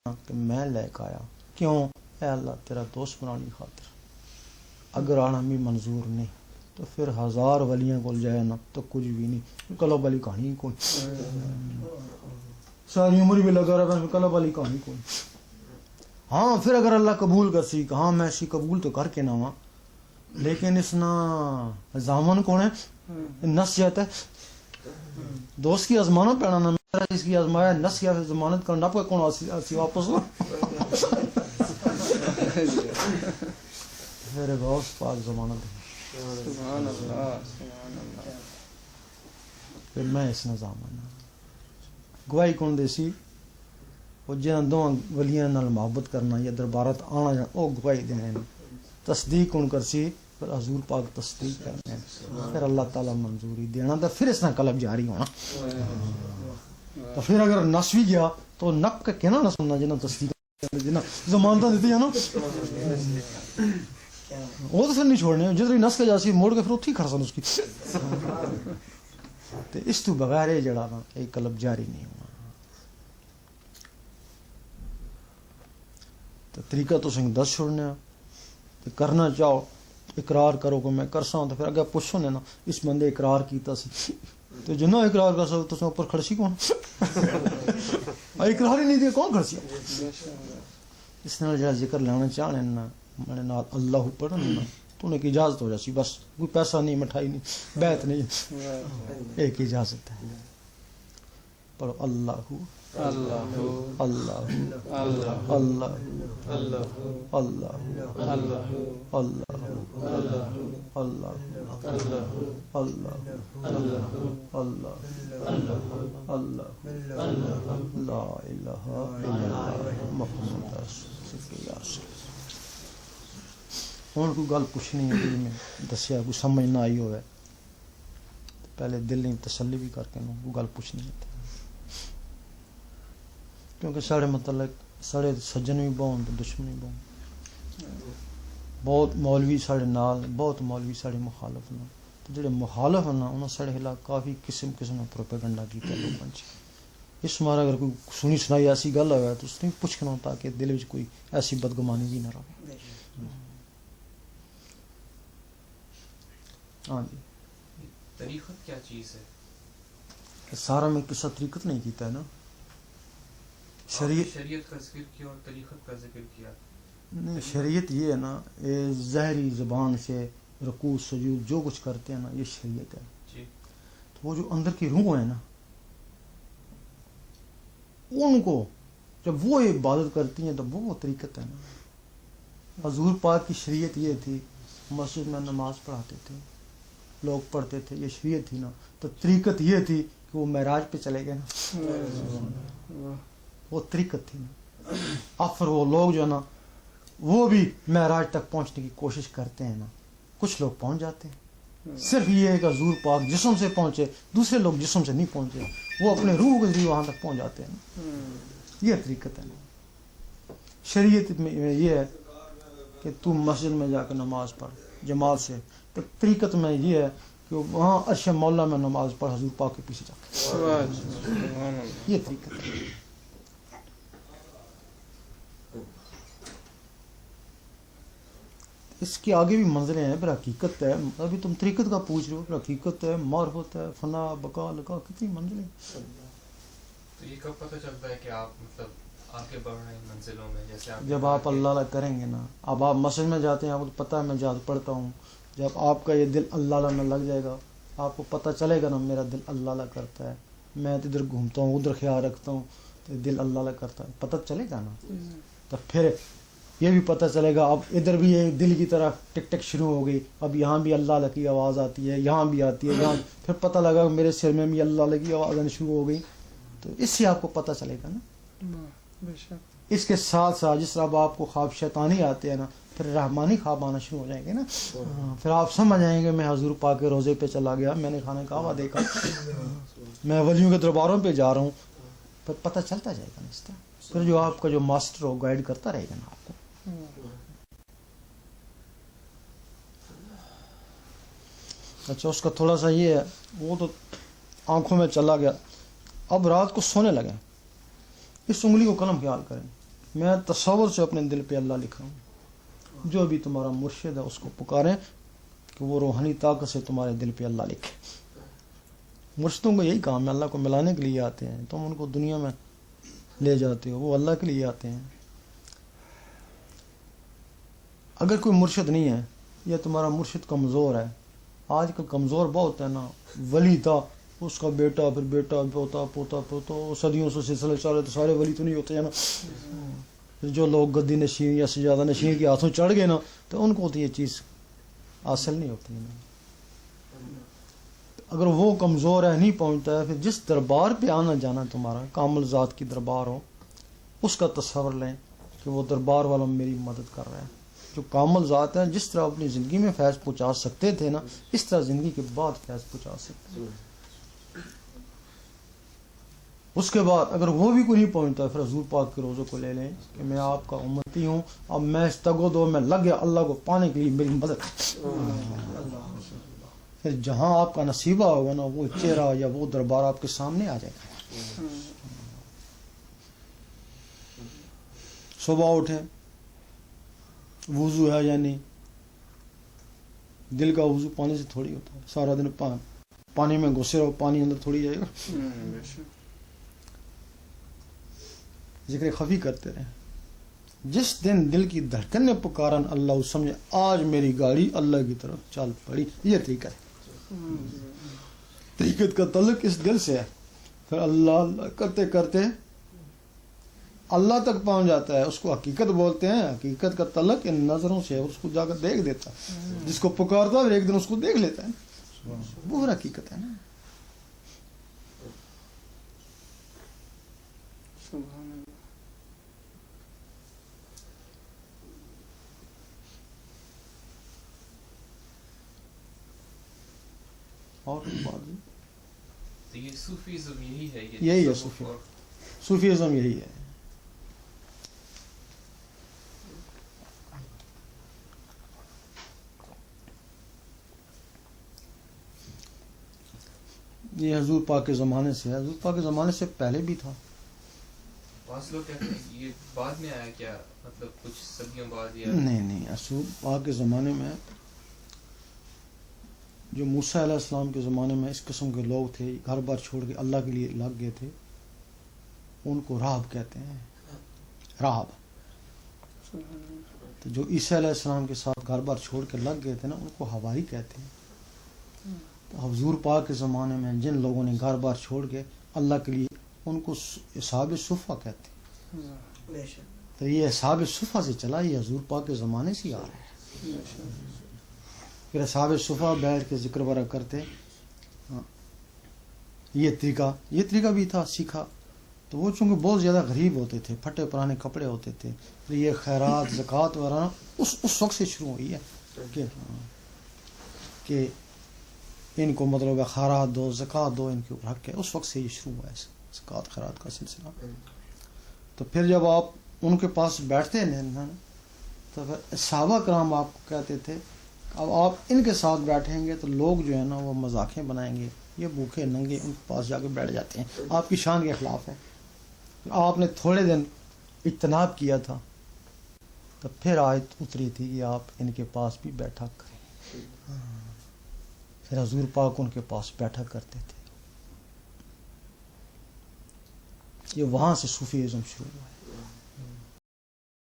کہ میں لے کے آیا. کیوں؟ اے اللہ تیرا دوست بنانے کی خاطر. اگر آنا بھی منظور نہیں تو پھر 1000 ولیاں کو جائے نا تو کچھ بھی نہیں. کلب والی کہانی کوئی ساری عمر بھی لگا رہا ہے کلب والی کہانی کوئی. ہاں پھر اگر اللہ قبول کر سی کہ ہاں میں اسی قبول تو کر کے نہ ہوا لیکن اس نا زامن کون ہے نس جاتا ہے دوست کی ازمانت پڑھنا نا میرا اس کی ازمایا نس کیا پھر ضمانت کرنا پہ کون آسی واپس ہو میرے غوث پاک ضمانت سبحان اللہ سبحان اللہ. پھر میں اس نظام گواہی کون دے سی وہ جنہاں دو ولیاں نال محبت کرنا یا دربارت آنا جانا وہ گواہی دینے تصدیق کون کر سی پھر حضور پاک تصدیق کرنے پھر اللہ تعالیٰ منظوری دینا تو پھر اس نہ قلب جاری ہونا. تو پھر اگر نس بھی گیا تو نپ کا کہنا نہ سننا جنہاں تصدیق جنہاں ضمانتیں دیتی ہے نا وہ تو پھر نہیں چھوڑنے جدھر نس کے جاسی موڑ کے پھر اتھی کھڑا سن اس کی تو اس تو بغیر یہ جڑا نا ایک قلب جاری نہیں ہونا. تو طریقہ تو سنگ دس چھوڑنے کرنا چاہو اقرار کرو کہ میں کرسا ہوں تو پھر اگر پوچھو نے نا اس بندے اقرار کیتا سی تو جنہ اقرار کر سکو تو اس اوپر کھڑسی کون اقرار ہی نہیں دیا کون کھڑسی اس نے جڑا ذکر لانا چاہنے نا میں نال اللہ پڑھن نا تو نے کی اجازت ہو جاسی بس کوئی پیسہ نہیں مٹھائی نہیں بیعت نہیں ایک اجازت ہے پڑھو اللہ اللہ اللہ اللہ اللہ اللہ اللہ اللہ اللہ اللہ اللہ اللہ اللہ لا الہ الا اللہ محمد رسول اللہ. ہوں کوئی گل پوچھنی ہے میں دسیا کوئی سمجھ نہ آئی ہوئے پہلے دل نہیں تسلی بھی کر کے کوئی گل پوچھنی ہے کیونکہ ساڑھے متعلق ساڑھے سجن بھی بہن تو دشمن بھی بہن بہت مولوی ساڑھے نال بہت مولوی ساڑھے مخالف نا تو جڑے مخالف ہیں نا انہوں ساڑھے خلاف کافی قسم قسم پروپیگنڈا کیتا لوگوں سے. اس مارا اگر کوئی سنی سنائی ایسی گل ہوا تو اس نے پوچھنا تاکہ دل میں کوئی ایسی بدگمانی بھی نہ رہے. ہاں جی طریقت کیا چیز ہے؟ سارا میں قصہ طریقت نہیں کیتا ہے نا شریعت کا ذکر کیا اور طریقت کا ذکر کیا. نہیں شریعت یہ ہے نا ظاہری زبان سے رکوع سجود جو کچھ کرتے ہیں نا یہ شریعت ہے جی. تو وہ جو اندر کی روح ہے نا ان کو جب وہ عبادت کرتی ہیں تو وہ طریقت ہے نا. حضور پاک کی شریعت یہ تھی مسجد میں نماز پڑھاتے تھے لوگ پڑھتے تھے یہ شریعت تھی نا. تو طریقت یہ تھی کہ وہ معراج پہ چلے گئے نا وہ طریقت تھی نا. اب پھر وہ لوگ جو ہے نا وہ بھی معراج تک پہنچنے کی کوشش کرتے ہیں نا کچھ لوگ پہنچ جاتے ہیں صرف یہ ہے کہ حضور پاک جسم سے پہنچے دوسرے لوگ جسم سے نہیں پہنچے وہ اپنے روح کے ذریعے وہاں تک پہنچ جاتے ہیں نا. یہ طریقت ہے نا. شریعت میں یہ ہے کہ تو مسجد میں جا کے نماز پڑھ جماعت سے تو طریقت میں یہ ہے کہ وہاں عرش مولا میں نماز پڑھ حضور پاک کے پیچھے جا کے یہ طریقت ہے. اس کے آگے بھی منزلیں ہیں پھر حقیقت ہے ابھی تم طریقت کا پوچھ رہے ہو پھر حقیقت ہے معرفت ہے فنا بقا لقا کتنی منزلیں. تو یہ کب پتہ چلتا ہے کہ آپ مطلب آگے بڑھ رہے ہیں منزلوں میں جیسے جب آپ اللہ کریں گے نا. اب آپ مسجد میں جاتے ہیں آپ کو پتہ ہے میں جہاد پڑھتا ہوں جب آپ کا یہ دل اللہ میں لگ جائے گا آپ کو پتہ چلے گا نا میرا دل اللہ کرتا ہے میں ادھر گھومتا ہوں ادھر خیال رکھتا ہوں تو دل اللہ کرتا ہے پتہ چلے گا نا. تو پھر یہ بھی پتہ چلے گا اب ادھر بھی یہ دل کی طرح ٹک ٹک شروع ہو گئی اب یہاں بھی اللہ کی آواز آتی ہے یہاں بھی آتی ہے یہاں پھر پتہ لگا کہ میرے سر میں بھی اللہ کی آواز آنی شروع ہو گئی. تو اس سے آپ کو پتہ چلے گا نا. اس کے ساتھ ساتھ جس طرح اب آپ کو خواب شیطانی آتے ہیں نا پھر رحمانی خواب آنا شروع ہو جائیں گے نا. پھر آپ سمجھ آئیں گے میں حضور پاک کے روزے پہ چلا گیا میں نے خانہ کعبہ دیکھا میں ولیوں کے درباروں پہ جا رہا ہوں پھر پتہ چلتا جائے گا نا. اس طرح پھر جو آپ کا جو ماسٹر ہو گائیڈ کرتا رہے گا نا آپ کو. اچھا اس کا تھوڑا سا یہ ہے وہ تو آنکھوں میں چلا گیا. اب رات کو سونے لگے اس انگلی کو قلم خیال کریں میں تصور سے اپنے دل پہ اللہ لکھا ہوں. جو بھی تمہارا مرشد ہے اس کو پکاریں کہ وہ روحانی طاقت سے تمہارے دل پہ اللہ لکھے. مرشدوں کو یہی کام ہے, اللہ کو ملانے کے لیے آتے ہیں. تم ان کو دنیا میں لے جاتے ہو, وہ اللہ کے لیے آتے ہیں. اگر کوئی مرشد نہیں ہے یا تمہارا مرشد کمزور ہے, آج کل کمزور بہت ہے نا. ولی تھا, اس کا بیٹا, پھر بیٹا, پوتا, پوتا, پوتا, صدیوں سے سلسلے چلے تو سارے ولی تو نہیں ہوتے ہیں نا. پھر جو لوگ گدی نشین یا سجادہ نشین کے ہاتھوں چڑھ گئے نا, تو ان کو تو یہ چیز حاصل نہیں ہوتی ہے نا. اگر وہ کمزور ہے, نہیں پہنچتا ہے, پھر جس دربار پہ آنا جانا تمہارا کامل ذات کی دربار ہو, اس کا تصور لیں کہ وہ دربار والا میری مدد کر رہا ہے. جو کامل ذات ہے, جس طرح اپنی زندگی میں فیض پہنچا سکتے تھے نا, اس طرح زندگی کے بعد فیض پہنچا سکتے ہیں. اس کے بعد اگر وہ بھی کوئی نہیں پہنچتا, پھر حضور پاک کے روزوں کو لے لیں کہ میں آپ کا امتی ہوں, اب میں اس تگ و دو میں لگ گیا, اللہ کو پانے کے لیے میری مدد. پھر جہاں آپ کا نصیبہ ہوگا نا, وہ چہرہ یا وہ دربار آپ کے سامنے آ جائے گا. صبح اٹھے, وضو ہے یا نہیں, دل کا وضو پانی سے تھوڑی ہوتا ہے. سارا دن پانی میں گھسے رہو, پانی اندر تھوڑی جائے گا. ذکر خفی کرتے رہے. جس دن دل کی دھڑکن نے پکارن اللہ, اس سمجھے آج میری گاڑی اللہ کی طرف چل پڑی. یہ طریقہ ہے. طریقت کا تعلق اس دل سے ہے. پھر اللہ اللہ کرتے کرتے اللہ تک پہنچ جاتا ہے. اس کو حقیقت بولتے ہیں. حقیقت کا تعلق ان نظروں سے ہے, اس کو جا کر دیکھ دیتا ہے. جس کو پکارتا ہے ایک دن اس کو دیکھ لیتا ہے. وہ حقیقت ہے نا. اور تو یہ صوفیزم یہی ہے, یہی ہے صوفی. صوفیزم یہی ہے. یہ حضور پاک کے زمانے سے ہے. حضور پاک کے زمانے سے پہلے بھی تھا. بعض لوگ کہتے ہیں یہ بعد میں آیا کیا, مطلب کچھ صدیوں بعد یا نہیں. حضور پاک کے زمانے میں, جو موسیٰ علیہ السلام کے زمانے میں اس قسم کے لوگ تھے, گھر بار چھوڑ کے اللہ کے لیے لگ گئے تھے, ان کو راہب کہتے ہیں. راہب. تو جو عیسیٰ علیہ السلام کے ساتھ گھر بار چھوڑ کے لگ گئے تھے نا, ان کو حواری کہتے ہیں. تو حضور پاک کے زمانے میں جن لوگوں نے گھر بار چھوڑ کے اللہ کے لیے, ان کو اصحاب صفہ کہتے ہیں. تو یہ اصحاب صفہ سے چلا, یہ حضور پاک کے زمانے سے ہی آ رہا ہے. پھر اصحاب صفہ بیٹھ کے ذکر وغیرہ کرتے. یہ طریقہ بھی تھا سیکھا. تو وہ چونکہ بہت زیادہ غریب ہوتے تھے, پھٹے پرانے کپڑے ہوتے تھے, تو یہ خیرات زکوٰۃ وغیرہ اس وقت سے شروع ہوئی ہے کہ ان کو مطلب خیرات دو, زکوٰۃ دو, ان کے اوپر حق ہے. اس وقت سے یہ شروع ہوا ہے زکوٰۃ خیرات کا سلسلہ. تو پھر جب آپ ان کے پاس بیٹھتے ہیں تو پھر صحابہ کرام آپ کو کہتے تھے, اب آپ ان کے ساتھ بیٹھیں گے تو لوگ جو ہے نا وہ مذاقیں بنائیں گے, یہ بھوکے ننگے ان کے پاس جا کے بیٹھ جاتے ہیں, آپ کی شان کے خلاف ہے. آپ نے تھوڑے دن اجتناب کیا تھا, تو پھر آیت اتری تھی کہ آپ ان کے پاس بھی بیٹھا کریں. پھر حضور پاک ان کے پاس بیٹھا کرتے تھے. یہ وہاں سے صوفیزم شروع ہوا ہے.